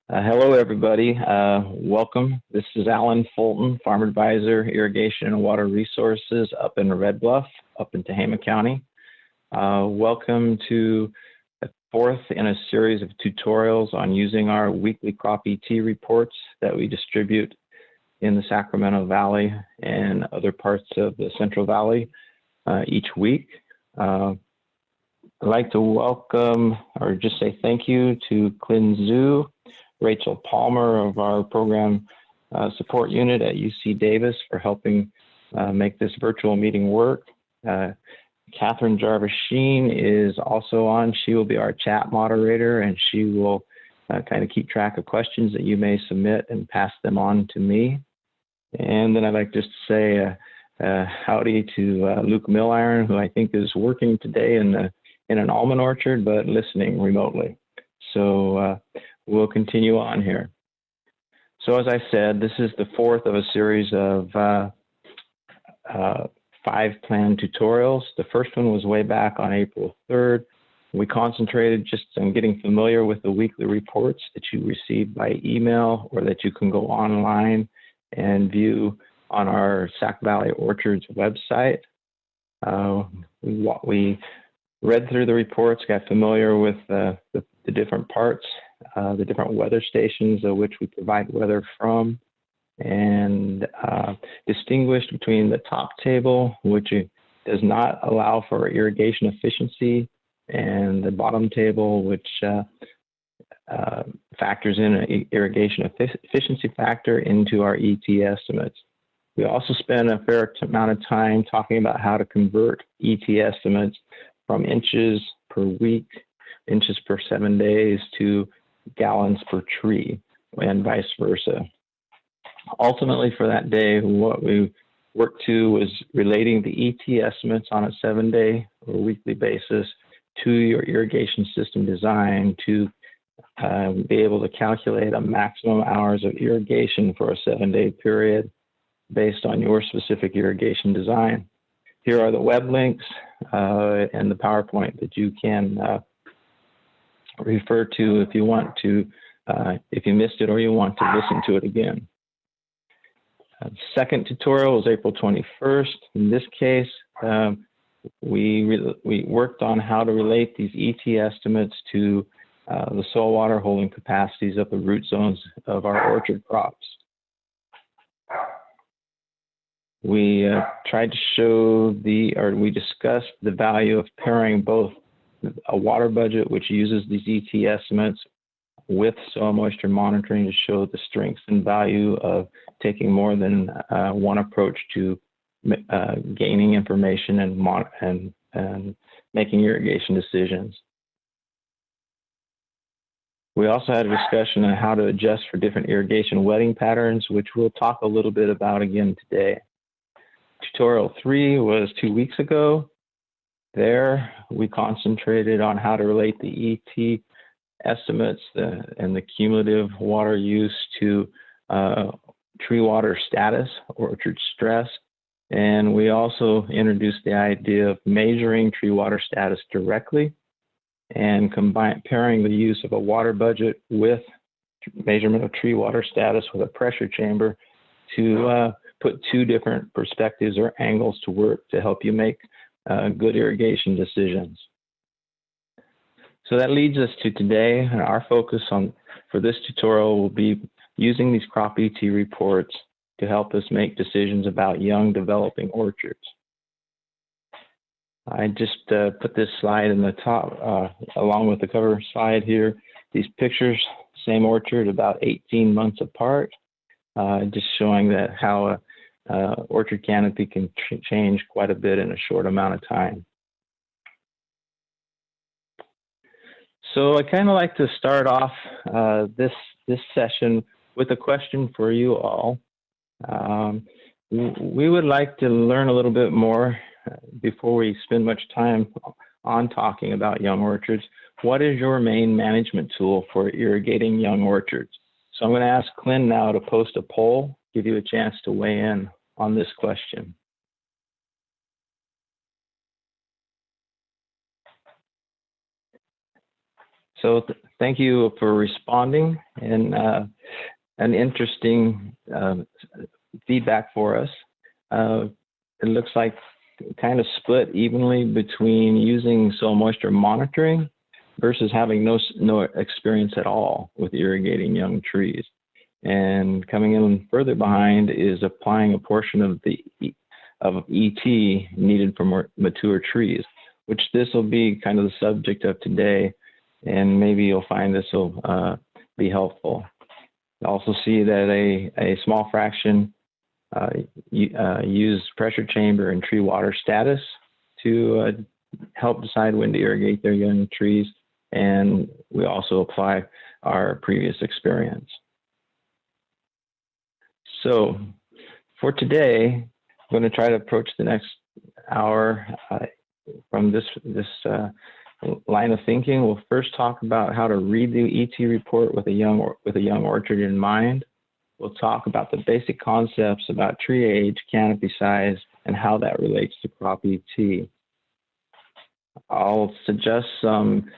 Hello, everybody. Welcome. This is Allan Fulton, Farm Advisor, Irrigation and Water Resources up in Red Bluff, up in Tehama County. Welcome to the fourth in a series of tutorials on using our weekly crop ET reports that we distribute in the Sacramento Valley and other parts of the Central Valley each week. I'd like to welcome or just say thank you to Clint Zhu, Rachel Palmer of our program support unit at UC Davis for helping make this virtual meeting work. Catherine Jarvis Sheen is also on. She will be our chat moderator, and she will kind of keep track of questions that you may submit and pass them on to me. And then I'd like just to say howdy to Luke Milliron, who I think is working today in an almond orchard, but listening remotely. So we'll continue on here. So as I said, this is the fourth of a series of 5 planned tutorials. The first one was way back on April 3rd. We concentrated just on getting familiar with the weekly reports that you receive by email or that you can go online and view on our Sac Valley Orchards website. We read through the reports, got familiar with the different parts, the different weather stations of which we provide weather from, and distinguished between the top table, which does not allow for irrigation efficiency, and the bottom table, which factors in an irrigation efficiency factor into our ET estimates. We also spend a fair amount of time talking about how to convert ET estimates from inches per week, inches per 7 days, to gallons per tree, and vice versa. Ultimately, for that day, what we worked to was relating the ET estimates on a 7-day or weekly basis to your irrigation system design to be able to calculate a maximum hours of irrigation for a 7-day period based on your specific irrigation design. Here are the web links and the PowerPoint that you can refer to if you want to, if you missed it or you want to listen to it again. Second tutorial was April 21st. In this case, we worked on how to relate these ET estimates to the soil water holding capacities of the root zones of our orchard crops. We tried to show we discussed the value of pairing both a water budget, which uses these ET estimates, with soil moisture monitoring to show the strengths and value of taking more than one approach to gaining information and making irrigation decisions. We also had a discussion on how to adjust for different irrigation wetting patterns, which we'll talk a little bit about again today. Tutorial 3 was 2 weeks ago. There, we concentrated on how to relate the ET estimates and the cumulative water use to tree water status, orchard stress. And we also introduced the idea of measuring tree water status directly and pairing the use of a water budget with measurement of tree water status with a pressure chamber to put 2 different perspectives or angles to work to help you make good irrigation decisions. So that leads us to today, and our focus for this tutorial will be using these crop ET reports to help us make decisions about young developing orchards. I just put this slide in the top, along with the cover slide here. These pictures, same orchard, about 18 months apart, just showing that how orchard canopy can change quite a bit in a short amount of time. So I kind of like to start off this session with a question for you all. We would like to learn a little bit more before we spend much time on talking about young orchards. What is your main management tool for irrigating young orchards? So I'm going to ask Clint now to post a poll, give you a chance to weigh in on this question. So thank you for responding and an interesting feedback for us. It looks like kind of split evenly between using soil moisture monitoring versus having no experience at all with irrigating young trees. And coming in further behind is applying a portion of ET needed for more mature trees, which this will be kind of the subject of today, and maybe you'll find this will be helpful. You'll also see that a small fraction use pressure chamber and tree water status to help decide when to irrigate their young trees, and we also apply our previous experience. So for today, I'm going to try to approach the next hour from this line of thinking. We'll first talk about how to read the ET report with a young orchard in mind. We'll talk about the basic concepts about tree age, canopy size, and how that relates to crop ET. I'll suggest some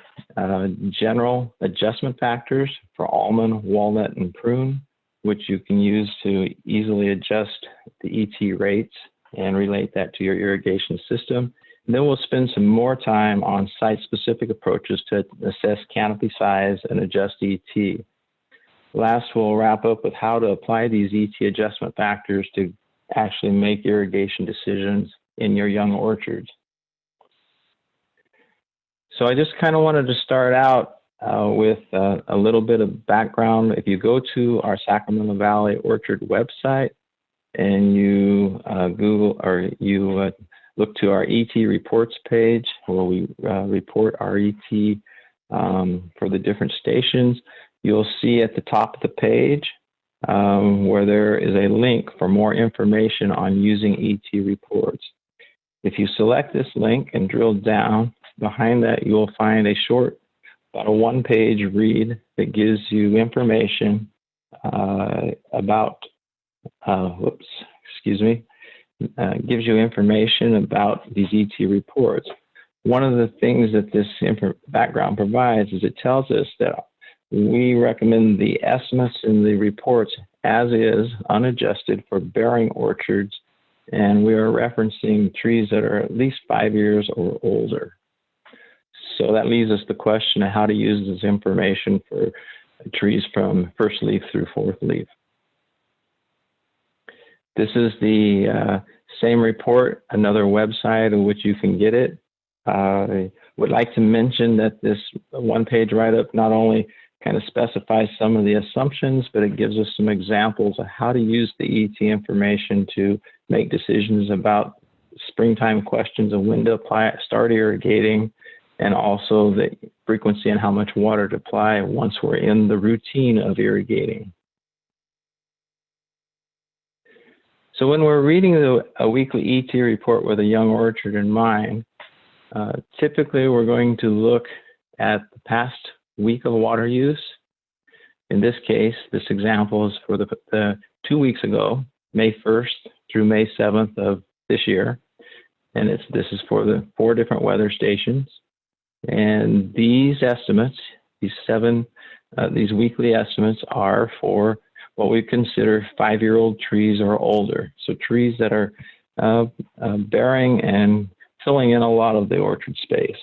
general adjustment factors for almond, walnut, and prune, which you can use to easily adjust the ET rates and relate that to your irrigation system. And then we'll spend some more time on site-specific approaches to assess canopy size and adjust ET. Last, we'll wrap up with how to apply these ET adjustment factors to actually make irrigation decisions in your young orchards. So I just kind of wanted to start out with a little bit of background. If you go to our Sacramento Valley Orchard website and you Google or you look to our ET reports page where we report our ET for the different stations, you'll see at the top of the page where there is a link for more information on using ET reports. If you select this link and drill down, behind that you'll find a short, about a one-page read that gives you information about, gives you information about these ET reports. One of the things that this background provides is it tells us that we recommend the estimates in the reports as is, unadjusted, for bearing orchards, and we are referencing trees that are at least 5 years or older. So that leaves us the question of how to use this information for trees from first leaf through fourth leaf. This is the same report, another website in which you can get it. I would like to mention that this one-page write-up not only kind of specifies some of the assumptions, but it gives us some examples of how to use the ET information to make decisions about springtime questions of when to start irrigating, and also the frequency and how much water to apply once we're in the routine of irrigating. So when we're reading a weekly ET report with a young orchard in mind, typically we're going to look at the past week of water use. In this case, this example is for the 2 weeks ago, May 1st through May 7th of this year. And this is for the 4 different weather stations. And these estimates, these weekly estimates are for what we consider 5-year-old trees or older. So trees that are bearing and filling in a lot of the orchard space.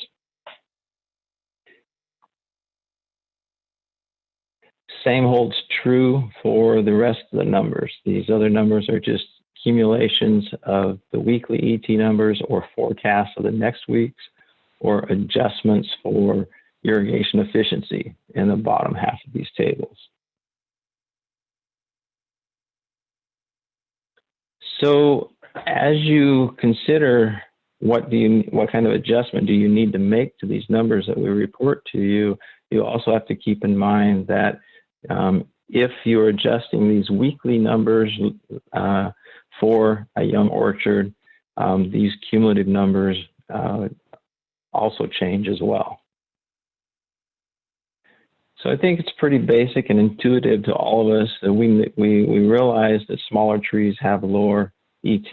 Same holds true for the rest of the numbers. These other numbers are just accumulations of the weekly ET numbers or forecasts of the next week's, or adjustments for irrigation efficiency in the bottom half of these tables. So as you consider what kind of adjustment do you need to make to these numbers that we report to you, you also have to keep in mind that if you're adjusting these weekly numbers for a young orchard, these cumulative numbers also change as well. So I think it's pretty basic and intuitive to all of us that we realize that smaller trees have lower ET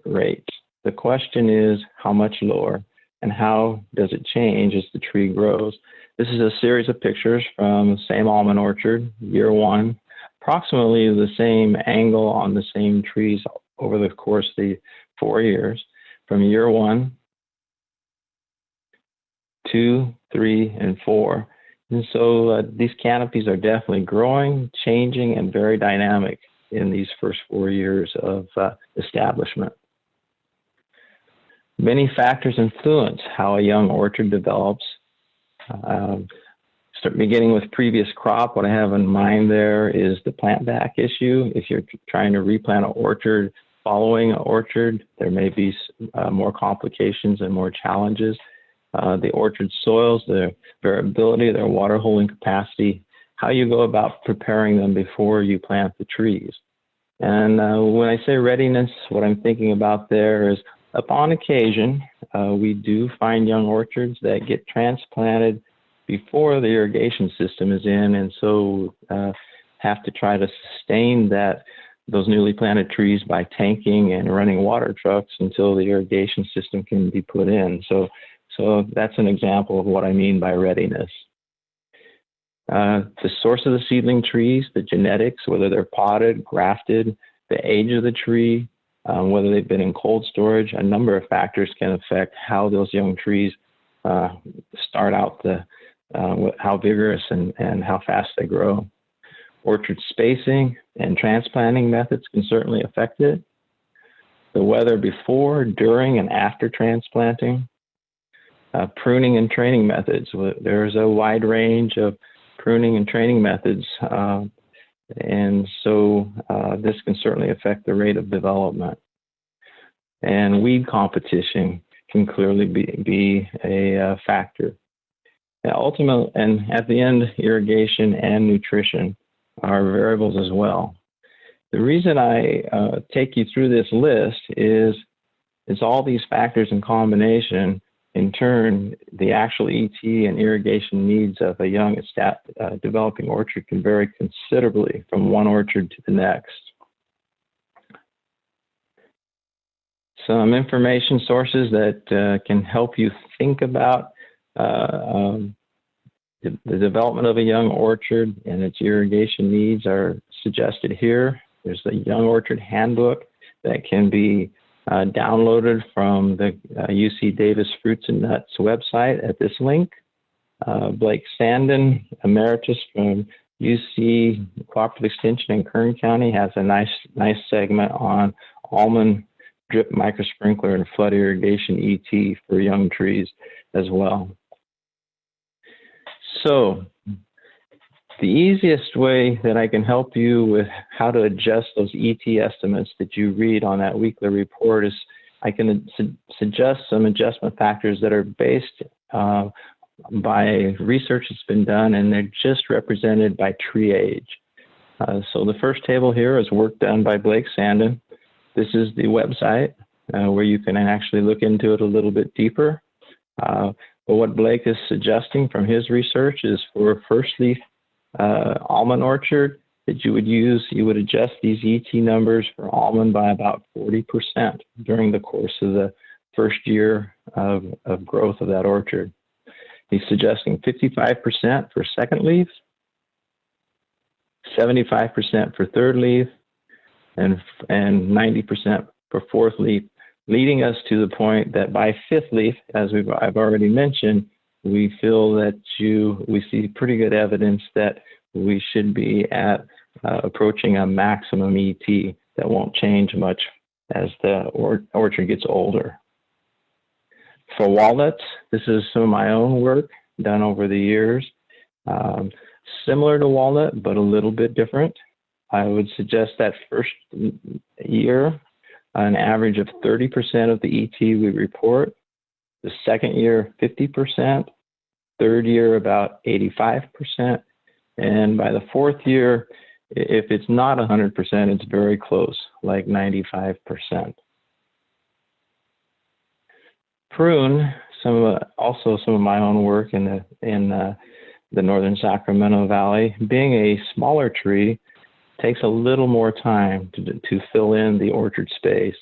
rates. The question is how much lower and how does it change as the tree grows? This is a series of pictures from the same almond orchard, year one, approximately the same angle on the same trees over the course of the 4 years, from year 1, 2, 3, and 4. And so these canopies are definitely growing, changing, and very dynamic in these first 4 years of establishment. Many factors influence how a young orchard develops. Start beginning with previous crop. What I have in mind there is the plant back issue. If you're trying to replant an orchard following an orchard, there may be more complications and more challenges. The orchard soils, their variability, their water holding capacity, how you go about preparing them before you plant the trees. And when I say readiness, what I'm thinking about there is, upon occasion, we do find young orchards that get transplanted before the irrigation system is in, and so have to try to sustain those newly planted trees by tanking and running water trucks until the irrigation system can be put in. So that's an example of what I mean by readiness. The source of the seedling trees, the genetics, whether they're potted, grafted, the age of the tree, whether they've been in cold storage, a number of factors can affect how those young trees start out, how vigorous and how fast they grow. Orchard spacing and transplanting methods can certainly affect it. The weather before, during, and after transplanting. Pruning and training methods. There's a wide range of pruning and training methods, and so this can certainly affect the rate of development. And weed competition can clearly be a factor. Ultimately, and at the end, irrigation and nutrition are variables as well. The reason I take you through this list is all these factors in combination. In turn, the actual ET and irrigation needs of a young developing orchard can vary considerably from one orchard to the next. Some information sources that can help you think about the development of a young orchard and its irrigation needs are suggested here. There's the Young Orchard Handbook that can be downloaded from the UC Davis Fruits and Nuts website at this link. Blake Sandin, emeritus from UC Cooperative Extension in Kern County, has a nice segment on almond drip microsprinkler and flood irrigation ET for young trees as well. So the easiest way that I can help you with how to adjust those ET estimates that you read on that weekly report is I can suggest some adjustment factors that are based by research that's been done, and they're just represented by tree age. So the first table here is work done by Blake Sandin. This is the website where you can actually look into it a little bit deeper. But what Blake is suggesting from his research is for a first leaf almond orchard that you would adjust these ET numbers for almond by about 40% during the course of the first year of growth of that orchard. He's suggesting 55% for second leaf, 75% for third leaf, and 90% for fourth leaf, leading us to the point that by fifth leaf, as I've already mentioned, we feel that we see pretty good evidence that we should be at approaching a maximum ET that won't change much as the orchard gets older. For walnuts, this is some of my own work done over the years. Similar to walnut, but a little bit different. I would suggest that first year, an average of 30% of the ET we report. The second year, 50%. Third year, about 85%. And by the fourth year, if it's not 100%, it's very close, like 95%. Prune, also some of my own work in the northern Sacramento Valley. Being a smaller tree, takes a little more time to fill in the orchard space.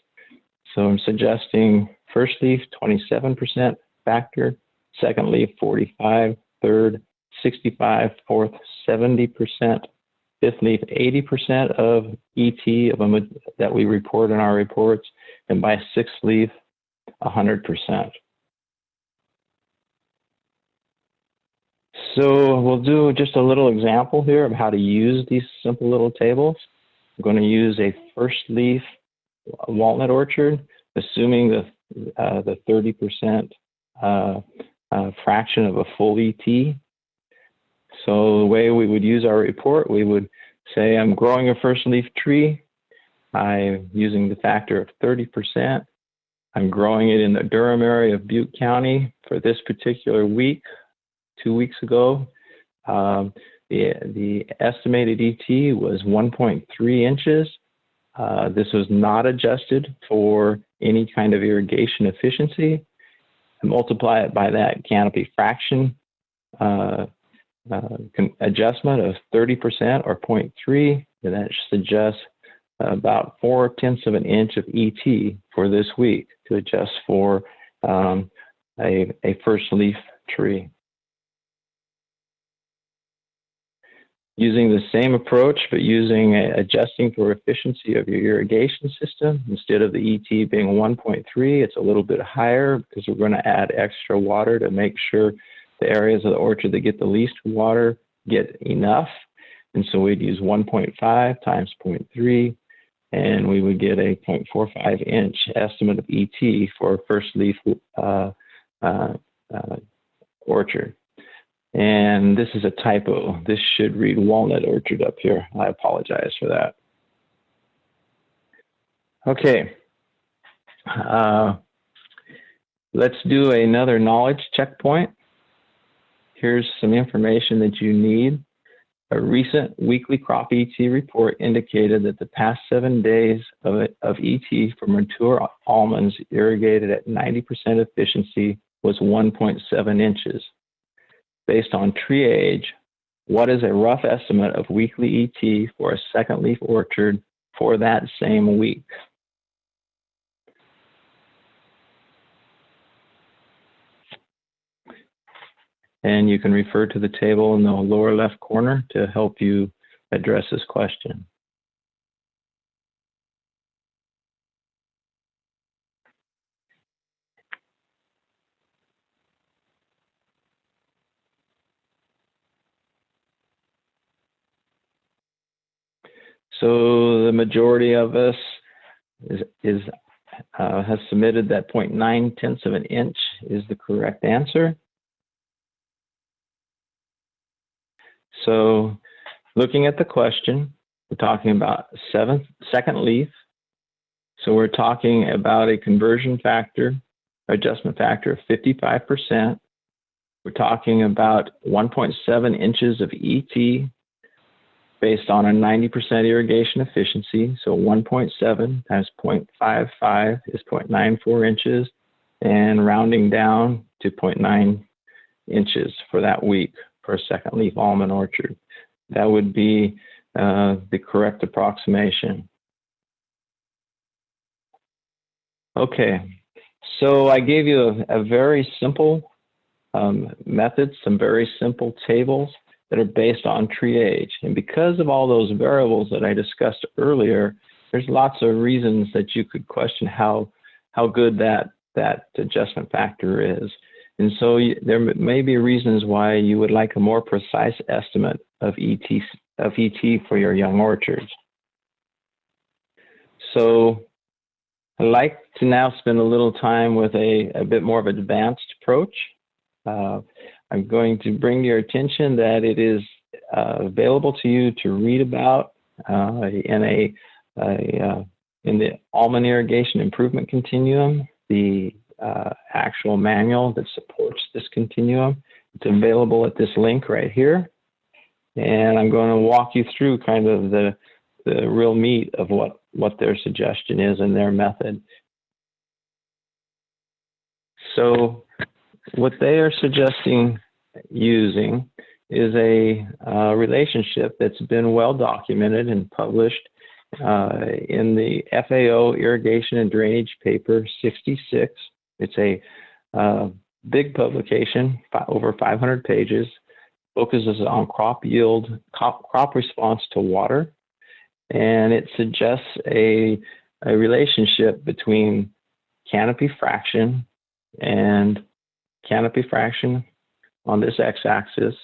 So I'm suggesting first leaf 27% factor, second leaf 45, third 65, fourth 70%, fifth leaf 80% of ET that we report in our reports, and by sixth leaf 100%. So we'll do just a little example here of how to use these simple little tables. I'm going to use a first leaf walnut orchard, assuming the 30% fraction of a full ET. So the way we would use our report, we would say I'm growing a first leaf tree. I'm using the factor of 30%. I'm growing it in the Durham area of Butte County for this particular week, 2 weeks ago. The estimated ET was 1.3 inches. This was not adjusted for any kind of irrigation efficiency. I multiply it by that canopy fraction adjustment of 30% or 0.3, and that suggests about 4/10 of an inch of ET for this week to adjust for a first leaf tree. Using the same approach, but adjusting for efficiency of your irrigation system, instead of the ET being 1.3, it's a little bit higher because we're going to add extra water to make sure the areas of the orchard that get the least water get enough. And so we'd use 1.5 times 0.3, and we would get a 0.45 inch estimate of ET for a first leaf orchard. And this is a typo. This should read walnut orchard up here. I apologize for that. Okay. Let's do another knowledge checkpoint. Here's some information that you need. A recent weekly crop ET report indicated that the past 7 days of ET for mature almonds irrigated at 90% efficiency was 1.7 inches. Based on tree age, what is a rough estimate of weekly ET for a second leaf orchard for that same week? And you can refer to the table in the lower left corner to help you address this question. So the majority of us has submitted that 0.9 of an inch is the correct answer. So looking at the question, we're talking about second leaf. So we're talking about a conversion factor, adjustment factor of 55%. We're talking about 1.7 inches of ET based on a 90% irrigation efficiency. So 1.7 times 0.55 is 0.94 inches, and rounding down to 0.9 inches for that week for a second leaf almond orchard. That would be the correct approximation. Okay, so I gave you a very simple method, some very simple tables that are based on tree age. And because of all those variables that I discussed earlier, there's lots of reasons that you could question how good that adjustment factor is. And so there may be reasons why you would like a more precise estimate of ET for your young orchards. So I'd like to now spend a little time with a bit more of an advanced approach. I'm going to bring your attention that it is available to you to read about in the almond irrigation improvement continuum, the actual manual that supports this continuum. It's available at this link right here. And I'm going to walk you through kind of the real meat of what their suggestion is and their method. So what they are suggesting using is a relationship that's been well documented and published in the FAO Irrigation and Drainage paper 66. It's a big publication, over 500 pages, focuses on crop yield, crop response to water, and it suggests a relationship between canopy fraction and canopy fraction on this x-axis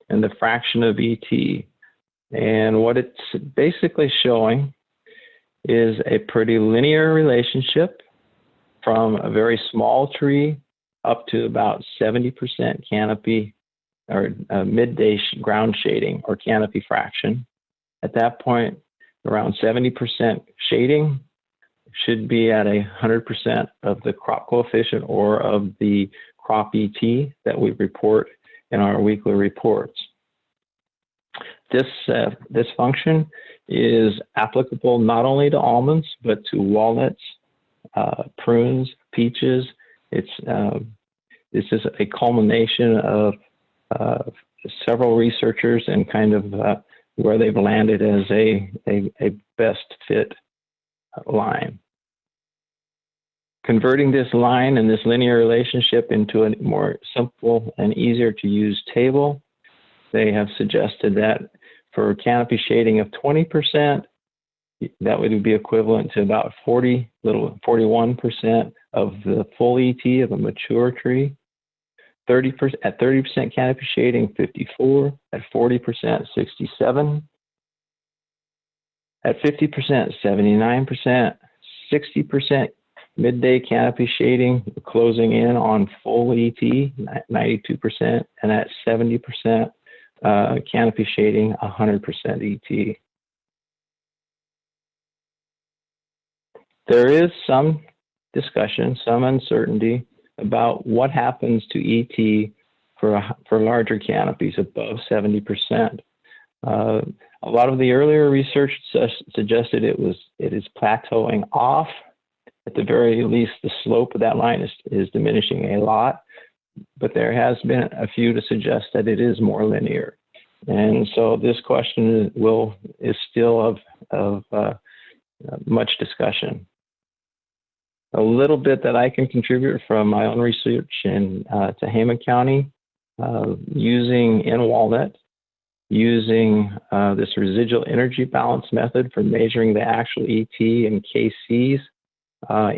and the fraction of ET. And what it's basically showing is a pretty linear relationship from a very small tree up to about 70% canopy or midday ground shading or canopy fraction. At that point, around 70% shading should be at 100% of the crop coefficient or of the crop ET that we report in our weekly reports. This function is applicable not only to almonds, but to walnuts, prunes, peaches. This is a culmination of several researchers and kind of where they've landed as a best fit line. Converting this line and this linear relationship into a more simple and easier to use table, they have suggested that for canopy shading of 20%, that would be equivalent to about 41% of the full ET of a mature tree. 30% at 30% canopy shading, 54. At 40%, 67. At 50%, 79%. 60% midday canopy shading, closing in on full ET, 92%, and at 70% canopy shading, 100% ET. There is some discussion, some uncertainty about what happens to ET for larger canopies above 70%. A lot of the earlier research suggested it is plateauing off. At the very least, the slope of that line is diminishing a lot, but there has been a few to suggest that it is more linear. And so this question is still of much discussion. A little bit that I can contribute from my own research in Tehama County, in walnut, using this residual energy balance method for measuring the actual ET and KCs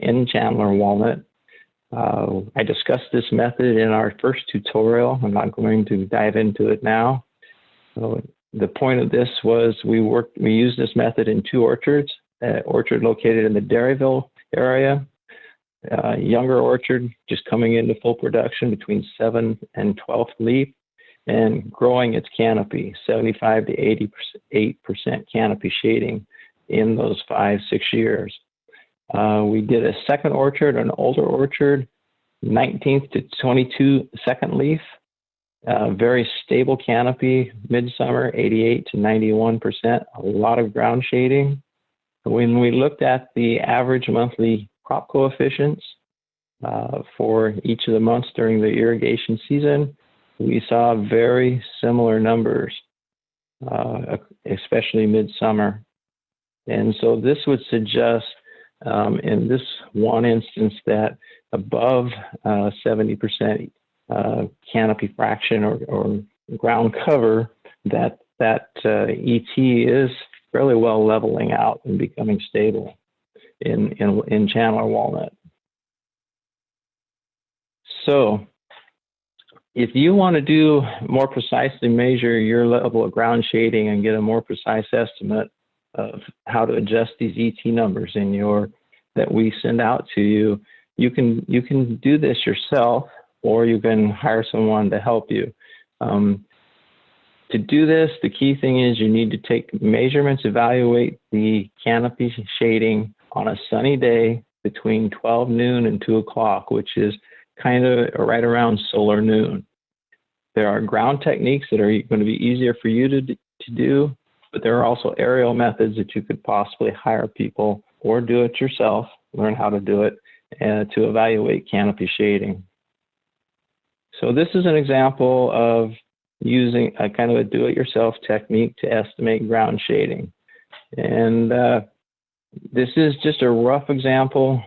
in Chandler walnut. I discussed this method in our first tutorial. I'm not going to dive into it now. So the point of this was we used this method in two orchards, orchard located in the Dairyville area, younger orchard just coming into full production between 7th and 12th leaf, and growing its canopy, 75 to 88% canopy shading in those 5-6 years. We did a second orchard, an older orchard, 19th to 22nd leaf, very stable canopy, midsummer, 88 to 91%, a lot of ground shading. When we looked at the average monthly crop coefficients for each of the months during the irrigation season, we saw very similar numbers, especially midsummer. And so this would suggest in this one instance that above 70% canopy fraction or ground cover, that ET is fairly well leveling out and becoming stable in Chandler walnut. So if you want to do more precisely measure your level of ground shading and get a more precise estimate of how to adjust these ET numbers that we send out to you, you can do this yourself, or you can hire someone to help you. To do this, the key thing is you need to take measurements, evaluate the canopy shading on a sunny day between 12 noon and 2 o'clock, which is kind of right around solar noon. There are ground techniques that are going to be easier for you to do, but there are also aerial methods that you could possibly hire people or do it yourself, learn how to do it, to evaluate canopy shading. So this is an example of using a kind of a do-it-yourself technique to estimate ground shading. And this is just a rough example.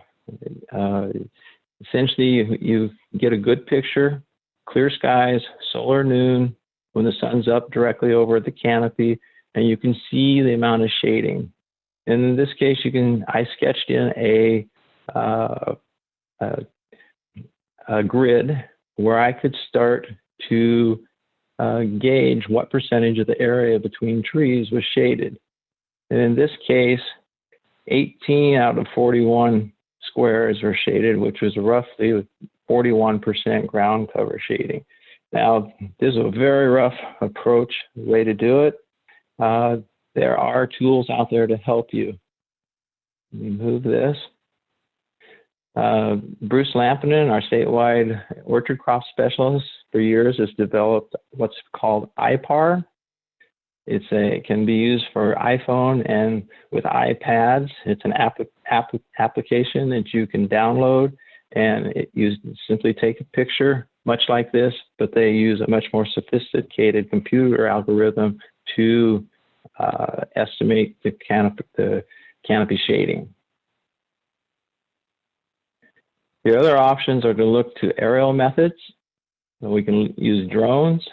Essentially, you get a good picture, clear skies, solar noon, when the sun's up directly over the canopy, and you can see the amount of shading. And in this case, I sketched in a grid where I could start to gauge what percentage of the area between trees was shaded. And in this case, 18 out of 41 squares were shaded, which was roughly 41% ground cover shading. Now, this is a very rough approach, way to do it. There are tools out there to help you. Let me move this. Bruce Lampinen, our statewide orchard crop specialist for years, has developed what's called IPAR. It can be used for iPhone and with iPads. It's an application that you can download, and you simply take a picture, much like this, but they use a much more sophisticated computer algorithm to estimate the canopy shading. The other options are to look to aerial methods. We can use drones.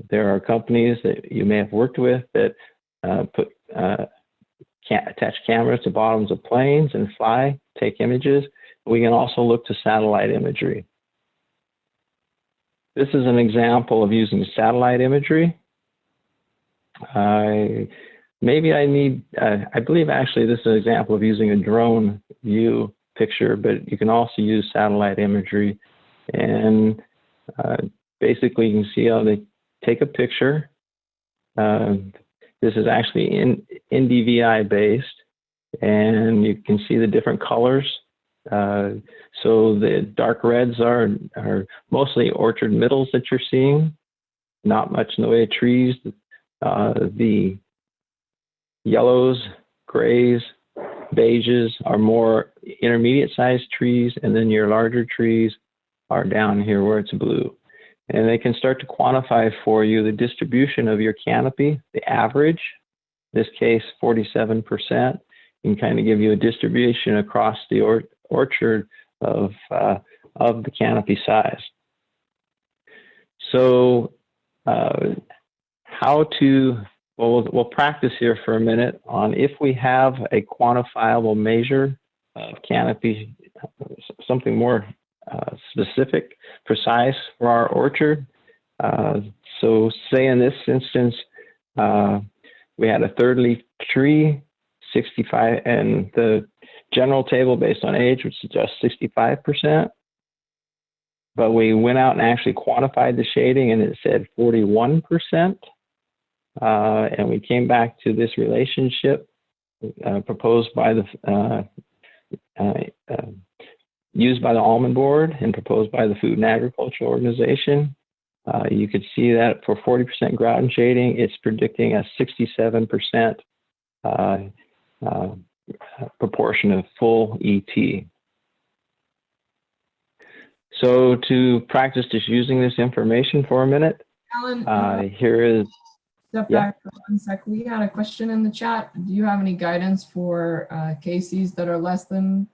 There are companies that you may have worked with that attach cameras to bottoms of planes and take images. We can also look to satellite imagery. This is an example of using satellite imagery. I believe actually this is an example of using a drone view picture, but you can also use satellite imagery. And basically you can see how they take a picture. This is actually NDVI based, and you can see the different colors. So the dark reds are mostly orchard middles that you're seeing, not much in the way of trees. The yellows, grays, beiges are more intermediate sized trees, and then your larger trees are down here where it's blue. And they can start to quantify for you the distribution of your canopy, the average, in this case 47%, and kind of give you a distribution across the orchard of the canopy size. So we'll practice here for a minute on if we have a quantifiable measure of canopy, something more specific, precise for our orchard. So say in this instance, we had a third leaf tree, 65, and the general table based on age would suggest 65%. But we went out and actually quantified the shading, and it said 41%. And we came back to this relationship proposed by the used by the Almond Board and proposed by the Food and Agriculture Organization. You could see that for 40% ground shading, it's predicting a 67% proportion of full ET. So to practice just using this information for a minute, Alan, here is. Step back for 1 sec. We had a question in the chat. Do you have any guidance for KCs that are less than,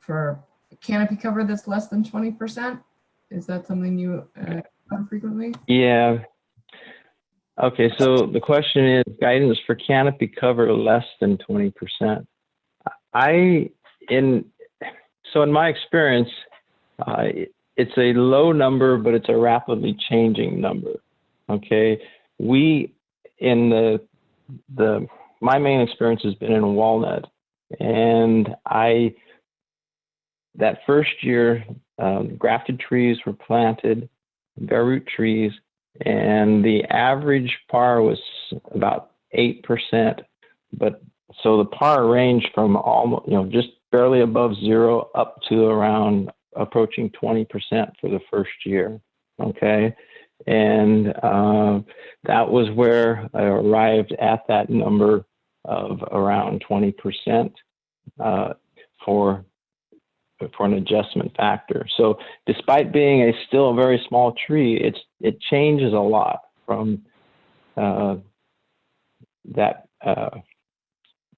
for canopy cover that's less than 20%? Is that something you cover frequently? Yeah. Okay, so the question is guidance for canopy cover less than 20%. So in my experience, it's a low number, but it's a rapidly changing number. Okay, my main experience has been in walnut, and that first year, grafted trees were planted, bare root trees, and the average par was about 8%. But so the par ranged from almost, just barely above zero up to around approaching 20% for the first year. Okay. And that was where I arrived at that number of around 20% for an adjustment factor. So despite being still a very small tree, it changes a lot from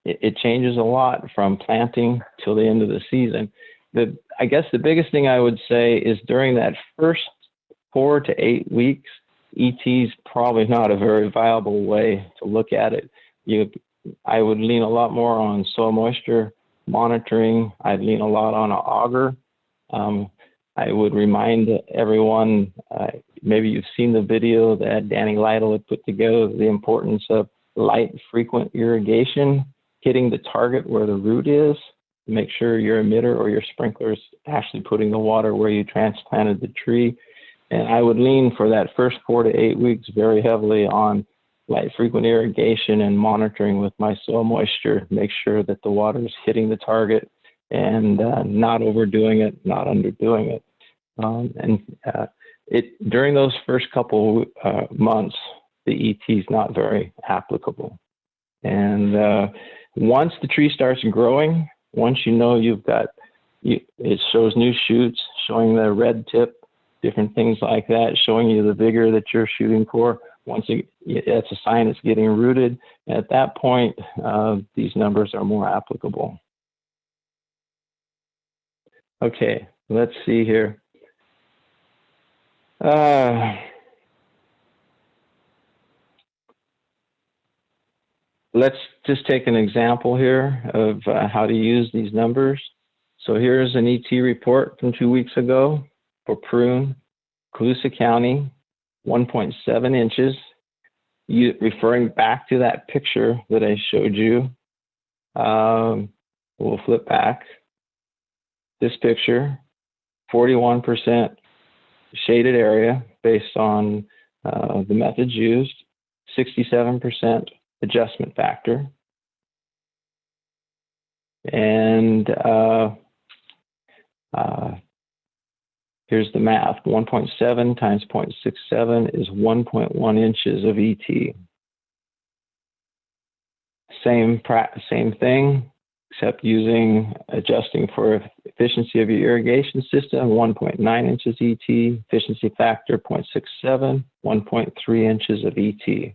it changes a lot from planting till the end of the season. I guess the biggest thing I would say is during that first 4 to 8 weeks, ET is probably not a very viable way to look at it. I would lean a lot more on soil moisture monitoring. I'd lean a lot on an auger. I would remind everyone, maybe you've seen the video that Danny Lytle had put together, the importance of light, frequent irrigation, hitting the target where the root is. Make sure your emitter or your sprinkler is actually putting the water where you transplanted the tree. And I would lean for that first 4 to 8 weeks very heavily on light, frequent irrigation and monitoring with my soil moisture. Make sure that the water is hitting the target and not overdoing it, not underdoing it. During those first couple months, the ET is not very applicable. And once the tree starts growing, once you know it shows new shoots, showing the red tip, different things like that, showing you the vigor that you're shooting for. Once that's a sign it's getting rooted. At that point, these numbers are more applicable. Okay, let's see here. Let's just take an example here of how to use these numbers. So here's an ET report from 2 weeks ago for prune, Colusa County, 1.7 inches. Referring back to that picture that I showed you, we'll flip back. This picture, 41% shaded area based on the methods used, 67% adjustment factor. And here's the math. 1.7 times 0.67 is 1.1 inches of ET. Same thing, except adjusting for efficiency of your irrigation system, 1.9 inches ET, efficiency factor 0.67, 1.3 inches of ET.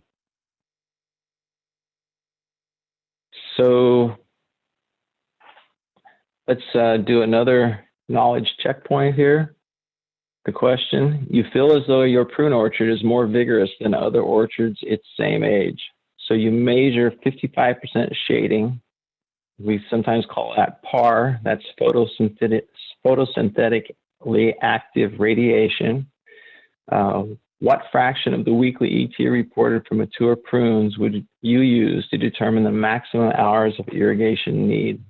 So let's do another knowledge checkpoint here. The question, you feel as though your prune orchard is more vigorous than other orchards its same age. So you measure 55% shading. We sometimes call that PAR. That's photosynthetically active radiation. What fraction of the weekly ET reported for mature prunes would you use to determine the maximum hours of irrigation need?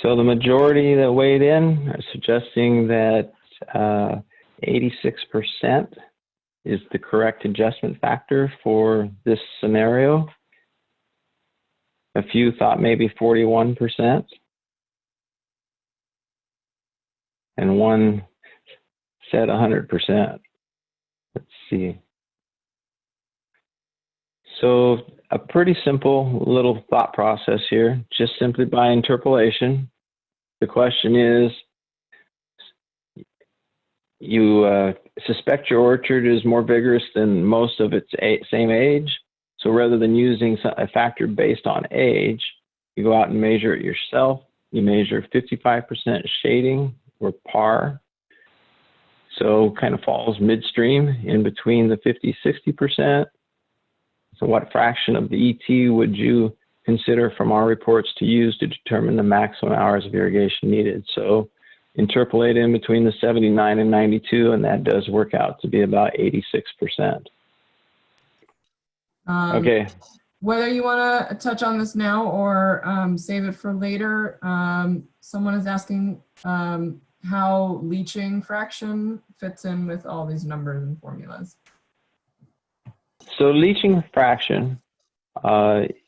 So the majority that weighed in are suggesting that 86% is the correct adjustment factor for this scenario. A few thought maybe 41%. And one said 100%. Let's see. So a pretty simple little thought process here, just simply by interpolation. The question is, you suspect your orchard is more vigorous than most of its same age. So rather than using a factor based on age, you go out and measure it yourself. You measure 55% shading or PAR. So kind of falls midstream in between the 50-60%. So what fraction of the ET would you consider from our reports to use to determine the maximum hours of irrigation needed? So interpolate in between the 79 and 92, and that does work out to be about 86%. Okay. Whether you want to touch on this now or save it for later, someone is asking how leaching fraction fits in with all these numbers and formulas. So leaching fraction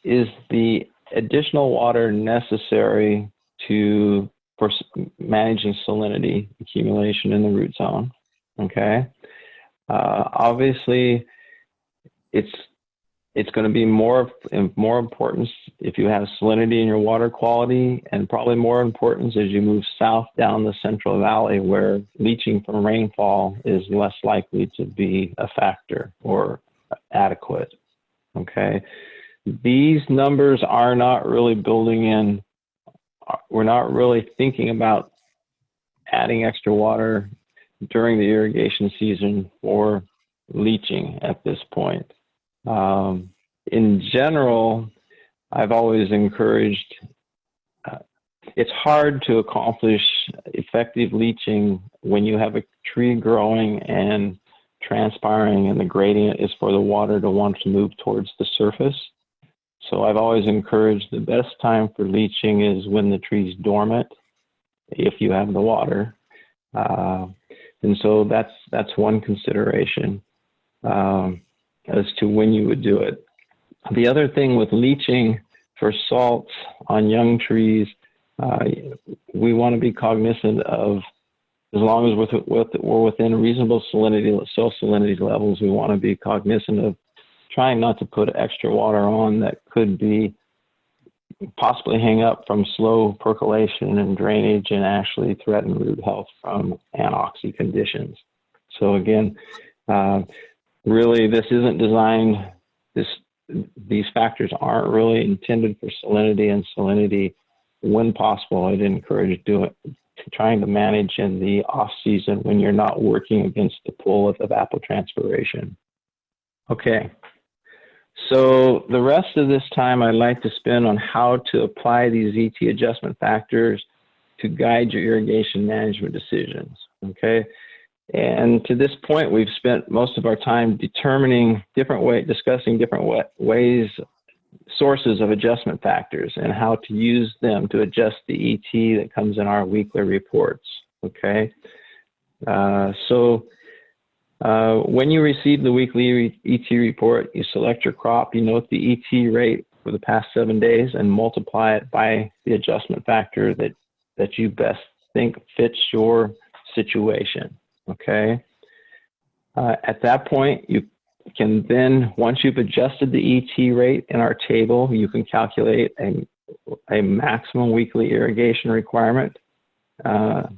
is the additional water necessary for managing salinity accumulation in the root zone. Okay. Obviously, it's it's going to be more importance if you have salinity in your water quality, and probably more importance as you move south down the Central Valley, where leaching from rainfall is less likely to be a factor or adequate. Okay, these numbers are not really building in. We're not really thinking about adding extra water during the irrigation season for leaching at this point. In general, I've always encouraged, it's hard to accomplish effective leaching when you have a tree growing and transpiring and the gradient is for the water to want to move towards the surface. So I've always encouraged the best time for leaching is when the tree's dormant, if you have the water. And so that's one consideration as to when you would do it. The other thing with leaching for salts on young trees, we want to be cognizant of, as long as we're within reasonable salinity, soil salinity levels, we want to be cognizant of trying not to put extra water on that could be possibly hang up from slow percolation and drainage and actually threaten root health from anoxy conditions. So again, really this isn't designed, these factors aren't really intended for salinity, and salinity, when possible, I'd encourage trying to manage in the off season when you're not working against the pull of evapotranspiration. Okay. So the rest of this time I'd like to spend on how to apply these ET adjustment factors to guide your irrigation management decisions, okay? And to this point, we've spent most of our time discussing different ways, sources of adjustment factors and how to use them to adjust the ET that comes in our weekly reports, okay? When you receive the weekly ET report, you select your crop, you note the ET rate for the past 7 days and multiply it by the adjustment factor that you best think fits your situation, okay? At that point, you can then, once you've adjusted the ET rate in our table, you can calculate a maximum weekly irrigation requirement, a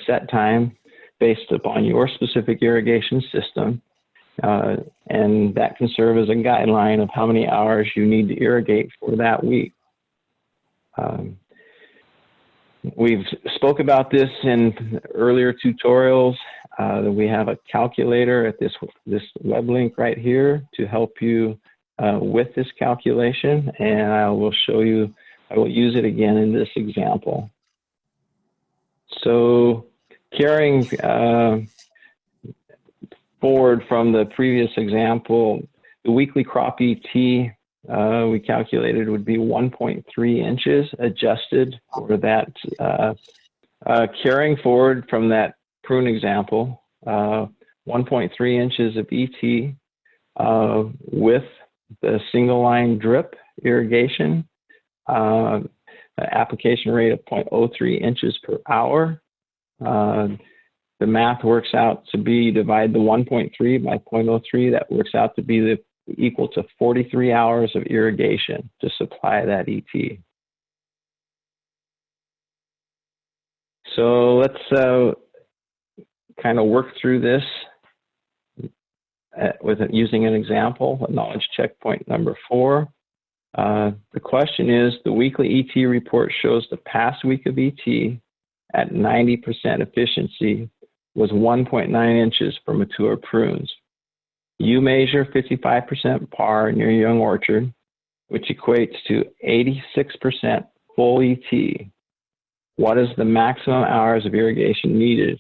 set time, based upon your specific irrigation system, and that can serve as a guideline of how many hours you need to irrigate for that week. We've spoke about this in earlier tutorials. We have a calculator at this web link right here to help you with this calculation, and I will use it again in this example. So, carrying forward from the previous example, the weekly crop ET we calculated would be 1.3 inches adjusted for that. Carrying forward from that prune example, 1.3 inches of ET with the single line drip irrigation, application rate of 0.03 inches per hour. The math works out to be, divide the 1.3 by 0.03, that works out to be equal to 43 hours of irrigation to supply that ET. So let's kind of work through this using an example, knowledge checkpoint number 4. The question is, the weekly ET report shows the past week of ET at 90% efficiency was 1.9 inches for mature prunes. You measure 55% par in your young orchard, which equates to 86% full ET. What is the maximum hours of irrigation needed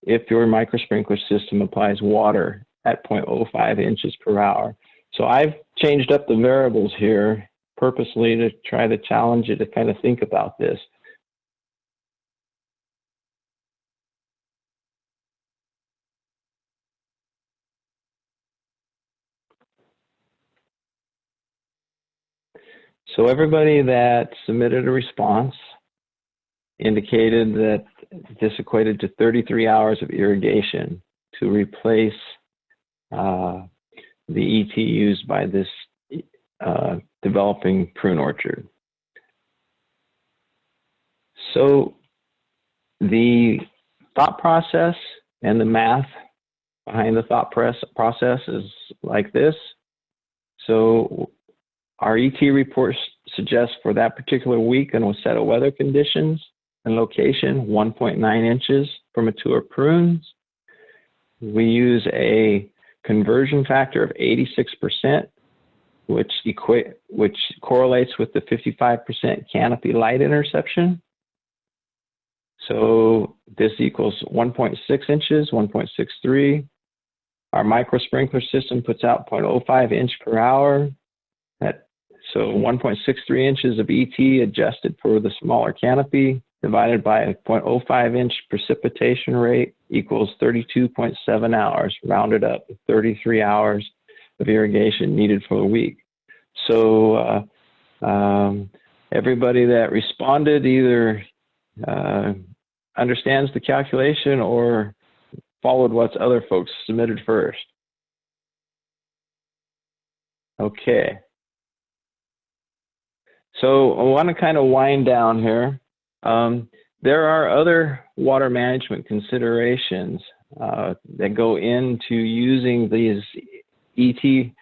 if your microsprinkler system applies water at 0.05 inches per hour? So I've changed up the variables here purposely to try to challenge you to kind of think about this. So everybody that submitted a response indicated that this equated to 33 hours of irrigation to replace the ET used by this developing prune orchard. So the thought process and the math behind the thought process is like this. So our ET report suggests for that particular week and a set of weather conditions and location, 1.9 inches for mature prunes. We use a conversion factor of 86%, which correlates with the 55% canopy light interception. So this equals 1.6 inches, 1.63. Our micro sprinkler system puts out 0.05 inch per hour. So 1.63 inches of ET adjusted for the smaller canopy divided by a 0.05 inch precipitation rate equals 32.7 hours, rounded up, 33 hours of irrigation needed for the week. So everybody that responded either understands the calculation or followed what other folks submitted first. Okay. So I want to kind of wind down here. There are other water management considerations that go into using these weekly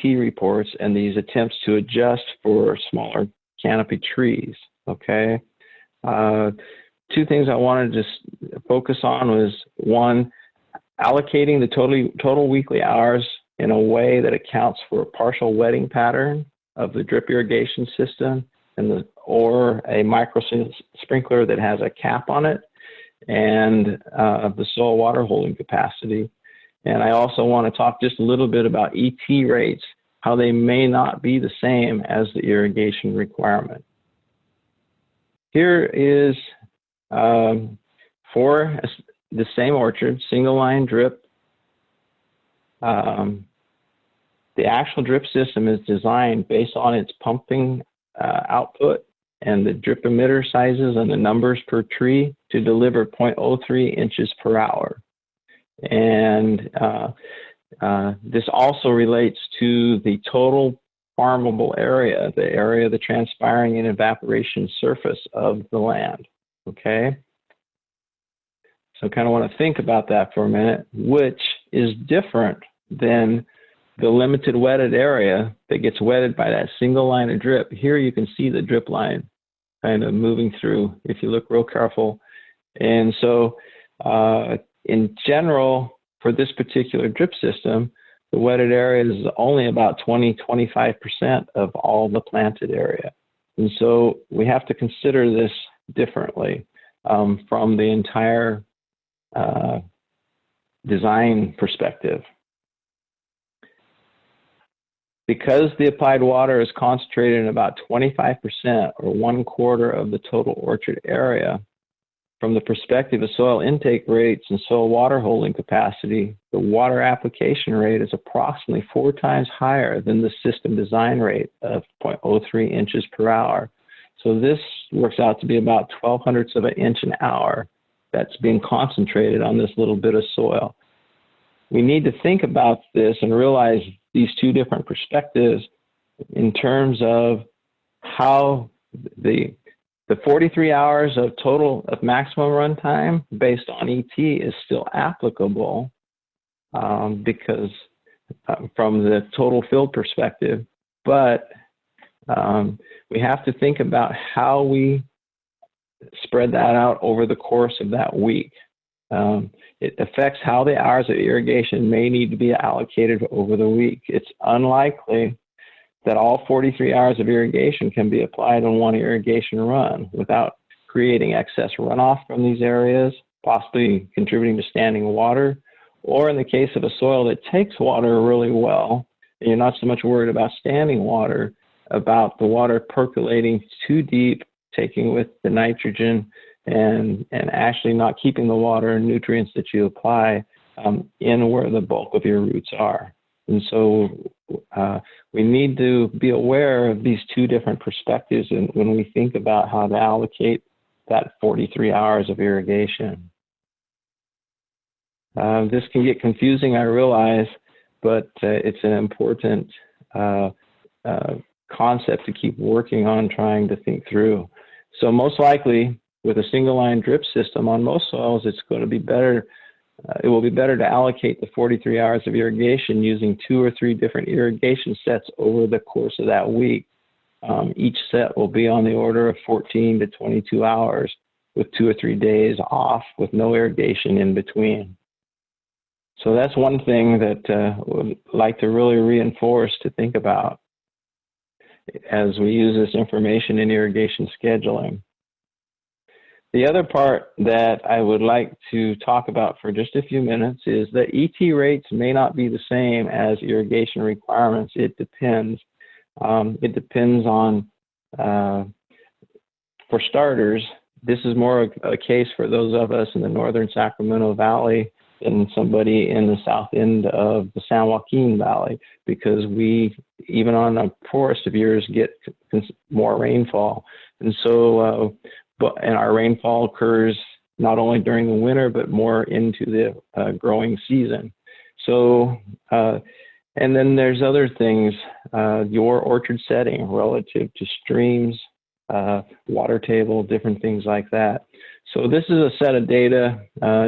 ET reports and these attempts to adjust for smaller canopy trees, okay? Two things I wanted to just focus on was, one, allocating the total weekly hours in a way that accounts for a partial wetting pattern of the drip irrigation system or a micro sprinkler that has a cap on it, and the soil water holding capacity. And I also want to talk just a little bit about ET rates, how they may not be the same as the irrigation requirement. Here is for the same orchard, single line drip. The actual drip system is designed based on its pumping output and the drip emitter sizes and the numbers per tree to deliver 0.03 inches per hour. And this also relates to the total farmable area, the area of the transpiring and evaporation surface of the land, okay? So I kind of want to think about that for a minute, which is different than the limited wetted area that gets wetted by that single line of drip. Here you can see the drip line kind of moving through if you look real careful. And so in general, for this particular drip system, the wetted area is only about 20–25% of all the planted area. And so we have to consider this differently from the entire design perspective. Because the applied water is concentrated in about 25% or 1/4 of the total orchard area, from the perspective of soil intake rates and soil water holding capacity, the water application rate is approximately 4 times higher than the system design rate of 0.03 inches per hour. So this works out to be about 0.12 of an inch an hour that's being concentrated on this little bit of soil. We need to think about this and realize these two different perspectives in terms of how the 43 hours of total of maximum runtime based on ET is still applicable because from the total field perspective, but we have to think about how we spread that out over the course of that week. It affects how the hours of irrigation may need to be allocated over the week. It's unlikely that all 43 hours of irrigation can be applied in one irrigation run without creating excess runoff from these areas, possibly contributing to standing water, or in the case of a soil that takes water really well, and you're not so much worried about standing water, about the water percolating too deep, taking with the nitrogen, and actually not keeping the water and nutrients that you apply in where the bulk of your roots are. And so we need to be aware of these two different perspectives when we think about how to allocate that 43 hours of irrigation. This can get confusing, I realize, but it's an important concept to keep working on trying to think through. So most likely with a single line drip system on most soils, it's going to be better. It will be better to allocate the 43 hours of irrigation using 2 or 3 different irrigation sets over the course of that week. Each set will be on the order of 14 to 22 hours with 2 or 3 days off with no irrigation in between. So that's one thing that I would like to really reinforce to think about as we use this information in irrigation scheduling. The other part that I would like to talk about for just a few minutes is that ET rates may not be the same as irrigation requirements. It depends. It depends on, for starters, this is more a case for those of us in the northern Sacramento Valley than somebody in the south end of the San Joaquin Valley, because we, even on the poorest of years, get more rainfall. And so, and our rainfall occurs not only during the winter, but more into the growing season. So, and then there's other things, your orchard setting relative to streams, water table, different things like that. So this is a set of data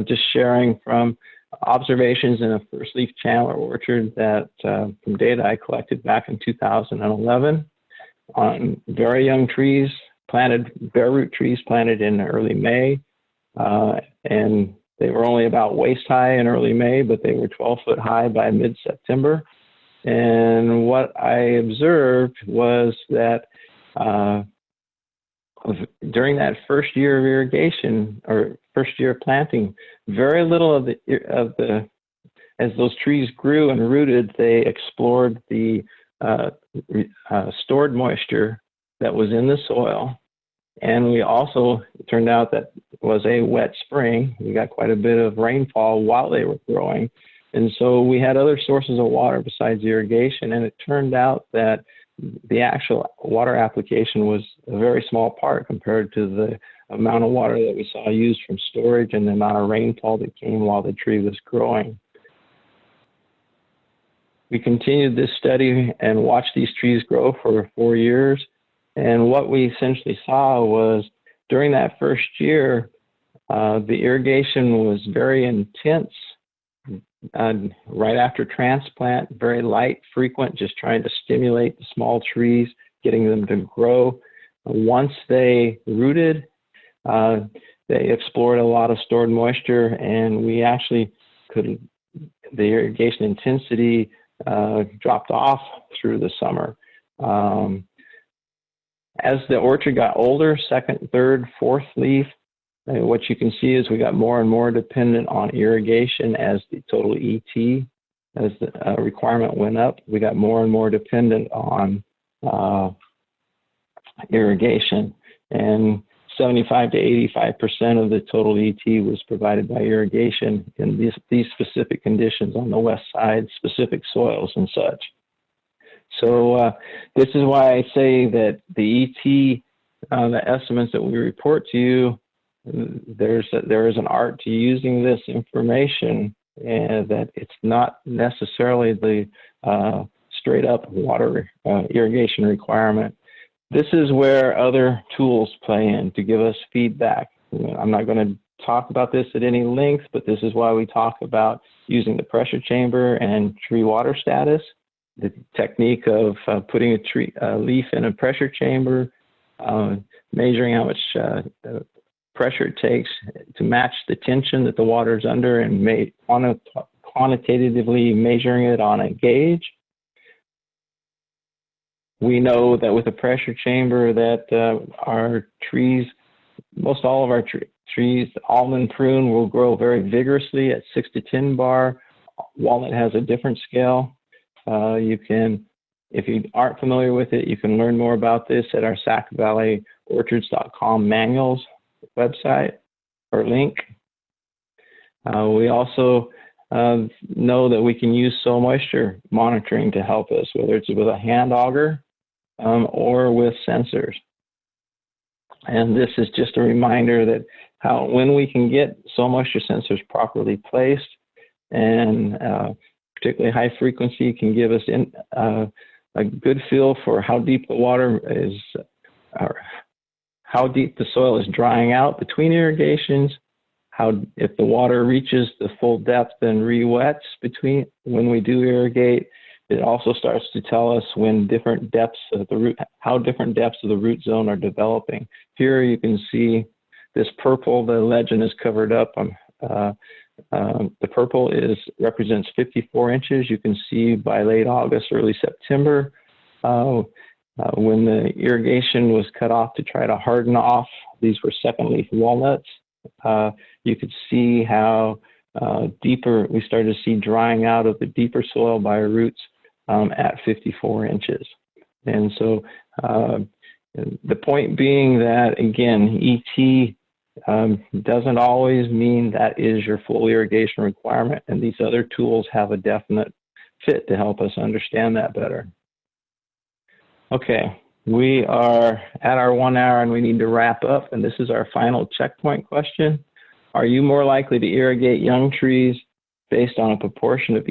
just sharing from observations in a first leaf chandler orchard that from data I collected back in 2011 on very young trees, planted, bare root trees planted in early May. And they were only about waist high in early May, but they were 12-foot high by mid-September. And what I observed was that during that first year of irrigation or first year of planting, very little of the as those trees grew and rooted, they explored the stored moisture that was in the soil. And we also, it turned out that it was a wet spring. We got quite a bit of rainfall while they were growing. And so we had other sources of water besides irrigation. And it turned out that the actual water application was a very small part compared to the amount of water that we saw used from storage and the amount of rainfall that came while the tree was growing. We continued this study and watched these trees grow for 4 years. And what we essentially saw was during that first year, the irrigation was very intense right after transplant, very light, frequent, just trying to stimulate the small trees, getting them to grow. Once they rooted, they explored a lot of stored moisture, and we actually the irrigation intensity dropped off through the summer. As the orchard got older, second, third, fourth leaf, what you can see is we got more and more dependent on irrigation as the total ET, as the requirement went up. We got more and more dependent on irrigation, and 75 to 85% of the total ET was provided by irrigation in these specific conditions on the west side, specific soils and such. So this is why I say that the ET, the estimates that we report to you, there is an art to using this information, and that it's not necessarily the straight up water irrigation requirement. This is where other tools play in to give us feedback. I'm not going to talk about this at any length, but this is why we talk about using the pressure chamber and tree water status, the technique of putting a leaf in a pressure chamber, measuring how much pressure it takes to match the tension that the water is under, and quantitatively measuring it on a gauge. We know that with a pressure chamber that our trees, most all of our trees, almond, prune will grow very vigorously at 6 to 10 bar. Walnut has a different scale. You can, if you aren't familiar with it, you can learn more about this at our SacValleyOrchards.com manuals website or link. We also know that we can use soil moisture monitoring to help us, whether it's with a hand auger or with sensors. And this is just a reminder that when we can get soil moisture sensors properly placed, and particularly high frequency can give us a good feel for how deep the water is, or how deep the soil is drying out between irrigations, if the water reaches the full depth and re-wets between when we do irrigate. It also starts to tell us when different depths of the root, how different depths of the root zone are developing. Here you can see this purple, the legend is covered up. The purple represents 54 inches. You can see by late August, early September, when the irrigation was cut off to try to harden off, these were second leaf walnuts. You could see how deeper, we started to see drying out of the deeper soil by roots at 54 inches. And so the point being that, again, ET doesn't always mean that is your full irrigation requirement, and these other tools have a definite fit to help us understand that better. Okay, we are at our 1 hour and we need to wrap up, and this is our final checkpoint question. Are you more likely to irrigate young trees based on a proportion of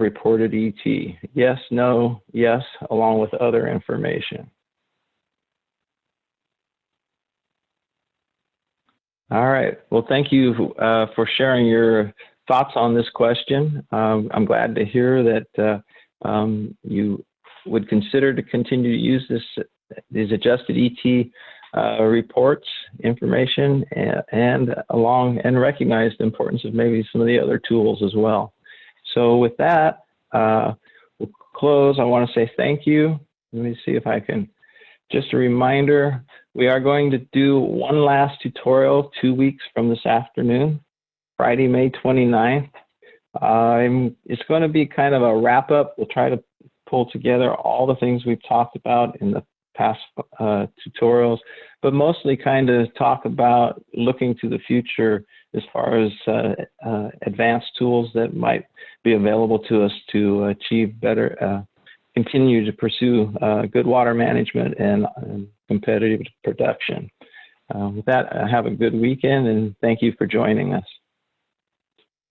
reported ET? Yes, no, yes, along with other information. All right, well, thank you for sharing your thoughts on this question. I'm glad to hear that you would consider to continue to use these adjusted ET reports, information, and recognize the importance of maybe some of the other tools as well. So with that, we'll close. I want to say thank you. Let me see if I can, just a reminder, we are going to do one last tutorial 2 weeks from this afternoon, Friday, May 29th. It's going to be kind of a wrap up. We'll try to pull together all the things we've talked about in the past tutorials, but mostly kind of talk about looking to the future as far as advanced tools that might be available to us to achieve better, continue to pursue good water management and competitive production. With that, have a good weekend, and thank you for joining us.